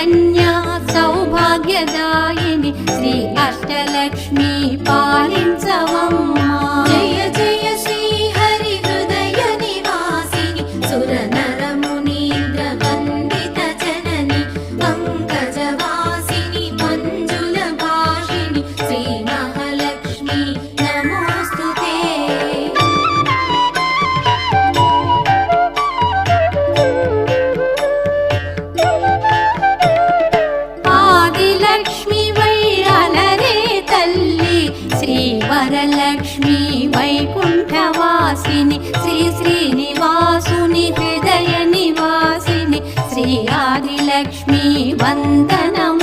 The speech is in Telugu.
కన్యా సౌభాగ్యదాయిని శ్రీ అష్టలక్ష్మి పాలించవమ్మా. జయ జయ శ్రీ హరి హృదయ నివాసిని సుర నర మునీంద్ర వందిత జనని పంకజవాసిని మంజుల భాషిని శ్రీ మహాలక్ష్మి నమోస్తుతే. ఆదిలక్ష్మి వై అలరే తల్లి శ్రీ వరలక్ష్మి వైకుంఠవాసిని శ్రీ శ్రీనివాసుని హృదయ నివాసిని శ్రీ ఆదిలక్ష్మి వందనం.